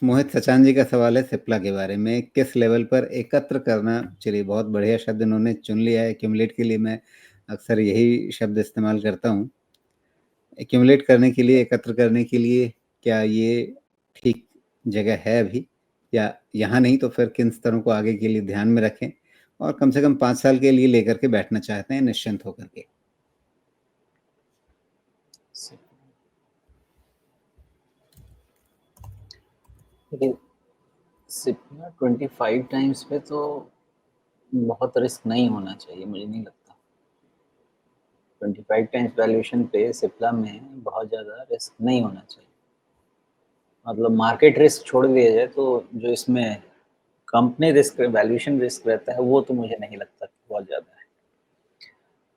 मोहित सचान जी का सवाल है सिप्ला के बारे में, किस लेवल पर एकत्र करना। चलिए, बहुत बढ़िया शब्द इन्होंने चुन लिया है। एक्यूमुलेट के लिए मैं अक्सर यही शब्द इस्तेमाल करता हूँ। एक्यूमुलेट करने के लिए, एकत्र करने के लिए क्या ये ठीक जगह है अभी, या यहाँ नहीं तो फिर किन स्तरों को आगे के लिए ध्यान में रखें और कम से कम 5 साल के लिए लेकर के बैठना चाहते हैं निश्चिंत होकर के? लेकिन सिप्ला 25 टाइम्स पे तो बहुत रिस्क नहीं होना चाहिए, मुझे नहीं लगता। 25 टाइम्स वैल्यूएशन पे सिप्ला में बहुत ज़्यादा रिस्क नहीं होना चाहिए। मतलब मार्केट रिस्क छोड़ दिया जाए तो जो इसमें कंपनी रिस्क, वैल्यूएशन रिस्क रहता है, वो तो मुझे नहीं लगता कि बहुत ज़्यादा है।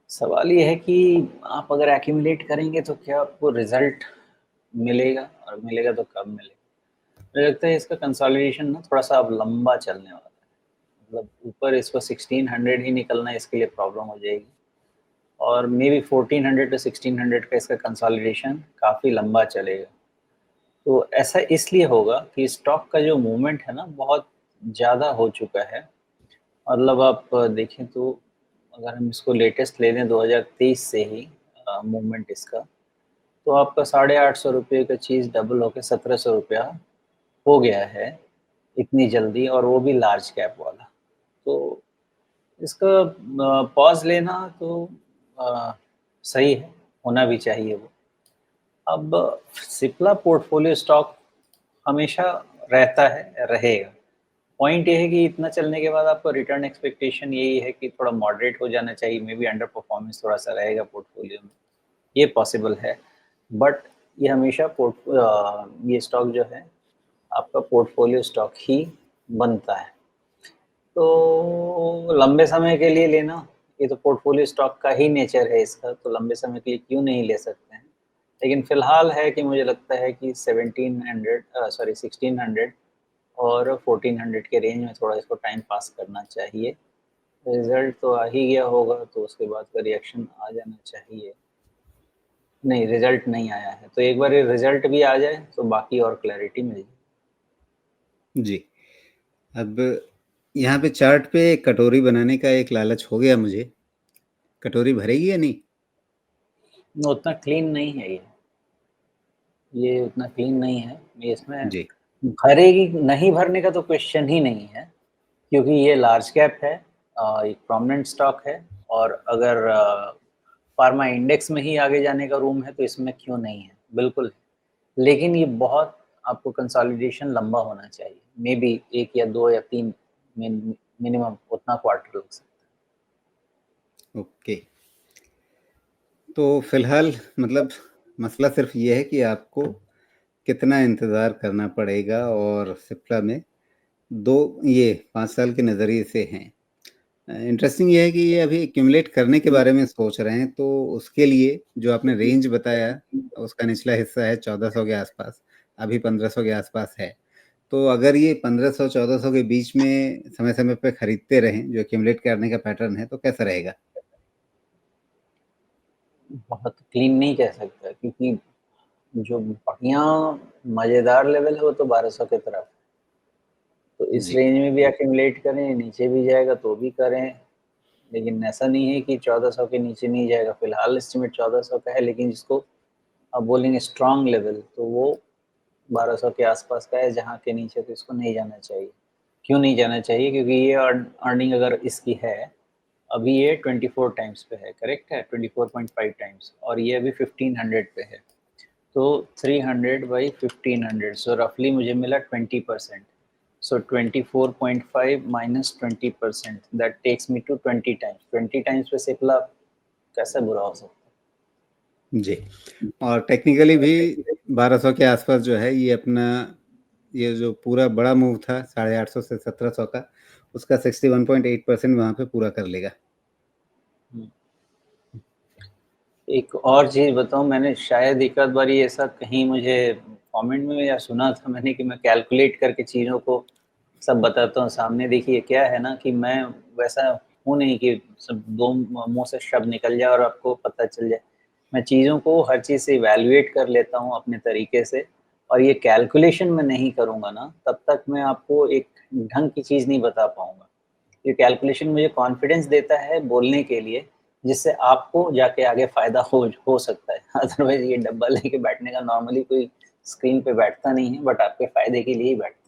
सवाल ये है कि आप अगर एक्यूमुलेट करेंगे तो क्या आपको रिजल्ट मिलेगा, और मिलेगा तो कब मिलेगा? मुझे लगता है इसका कंसोलिडेशन ना थोड़ा-सा अब लंबा चलने वाला है। मतलब ऊपर इसको 1600 ही निकलना है, इसके लिए प्रॉब्लम हो जाएगी, और मे बी 1400 टू 1600 का इसका कंसोलिडेशन काफ़ी लंबा चलेगा। तो ऐसा इसलिए होगा कि स्टॉक का जो मूवमेंट है ना, बहुत ज़्यादा हो चुका है। मतलब आप देखें तो अगर हम इसको लेटेस्ट ले लें 2023 से ही मूवमेंट इसका, तो आपका ₹850 का चीज़ डबल होके ₹1700 हो गया है इतनी जल्दी, और वो भी लार्ज कैप वाला। तो इसका पॉज़ लेना तो अ, सही है, होना भी चाहिए वो। अब सिप्ला पोर्टफ़ोलियो स्टॉक हमेशा रहता है, रहेगा। पॉइंट ये है कि इतना चलने के बाद आपका रिटर्न एक्सपेक्टेशन यही है कि थोड़ा मॉडरेट हो जाना चाहिए, मे बी अंडर परफॉर्मेंस थोड़ा-सा रहेगा पोर्टफ़ोलियो में, ये पॉसिबल है। बट ये हमेशा ये स्टॉक जो है, आपका पोर्टफ़ोलियो स्टॉक ही बनता है। तो लंबे समय के लिए लेना, ये तो पोर्टफ़ोलियो स्टॉक का ही नेचर है इसका, तो लंबे समय के लिए क्यों नहीं ले सकते हैं। लेकिन फ़िलहाल है कि मुझे लगता है कि 1600 और 1400 के रेंज में थोड़ा इसको टाइम पास करना चाहिए। रिज़ल्ट तो आ ही गया होगा, तो उसके बाद का रिएक्शन आ जाना चाहिए। नहीं, रिज़ल्ट नहीं आया है, तो एक बार ये रिज़ल्ट भी आ जाए, तो बाकी और क्लैरिटी मिल जाए। जी। अब यहाँ पे चार्ट पे कटोरी बनाने का एक लालच हो गया मुझे। कटोरी भरेगी या नहीं? उतना क्लीन नहीं है ये। ये उतना क्लीन नहीं है। ये इसमें जी। भरेगी, नहीं भरने का तो क्वेश्चन ही नहीं है, क्योंकि ये लार्ज कैप है, एक प्रोमिनेंट स्टॉक है, और अगर फार्मा इंडेक्स में ही आगे जाने का रूम है, तो इसमें क्यों नहीं है? बिल्कुल है। लेकिन ये बहुत आपको कंसोलिडेशन लंबा होना चाहिए। मेबी 1 या 2 या 3 मिनिमम उतना क्वार्टर लग सकता ओके। तो फिलहाल मतलब मसला सिर्फ ये है कि आपको कितना इंतज़ार करना पड़ेगा, और सिप्ला में 2 ये 5 साल के नज़रिए से हैं। इंटरेस्टिंग ये है कि ये अभी एक्यूमुलेट करने के बारे में सोच रहे हैं, तो उसके लिए जो आपने रेंज बताया, है। उसका निचला हिस्सा है 1400 के आसपास, अभी 1500 के आसपास है। तो अगर ये 1500-1400 के बीच में समय-समय पे खरीदते रहें, जो एक्यूमुलेट करने का पैटर्न है, तो कैसा रहेगा? बहुत क्लीन नहीं कह सकता, क्योंकि जो बढ़िया मज़ेदार लेवल है वो तो 1200 की तरफ है। तो इस जी। रेंज में भी एक्यूमुलेट करें, नीचे भी जाएगा तो भी करें, लेकिन ऐसा नहीं है कि 1400 के नीचे नहीं जाएगा। फिलहाल एस्टिमेट 1400 का है, लेकिन जिसको आप बोलेंगे स्ट्रॉन्ग लेवल, तो वो 1200 के आसपास का है, जहाँ के नीचे तो इसको नहीं जाना चाहिए। क्यों नहीं जाना चाहिए? क्योंकि ये अर्निंग अगर इसकी है, अभी ये 24 टाइम्स पे है, करेक्ट है? 24.5 टाइम्स, और ये अभी 1500 पे है। तो 300 बाई 1500, सो रफली मुझे मिला 20%। So 24.5 minus 20%, that takes me to 20 times. 20 times पे सिप्ला कैसे बुरा हो सकता जी। और टेक्निकली भी 1200 के आसपास जो है ये अपना, ये जो पूरा बड़ा मूव था 850 से 1700 का, उसका 61.8% वहाँ पे पूरा कर लेगा। है? एक और चीज़ बताऊँ, मैंने शायद एक आध बारी ऐसा कहीं मुझे कमेंट में या सुना था मैंने, कि मैं कैलकुलेट करके चीज़ों को सब बताता हूँ सामने। देखिए क्या है ना, कि मैं वैसा हूँ नहीं कि सब 2 मुँह से शब्द निकल जाए और आपको पता चल जाए। मैं चीज़ों को हर चीज़ से इवैल्यूएट कर लेता हूँ अपने तरीके से, और ये कैलकुलेशन मैं नहीं करूँगा ना, तब तक मैं आपको एक ढंग की चीज़ नहीं बता पाऊँगा। ये कैलकुलेशन मुझे कॉन्फिडेंस देता है बोलने के लिए, जिससे आपको जाके आगे फ़ायदा हो सकता है। अदरवाइज़ ये डब्बा लेके बैठने का नॉर्मली कोई स्क्रीन पे बैठता नहीं है, बट आपके फ़ायदे के लिए ही बैठता है।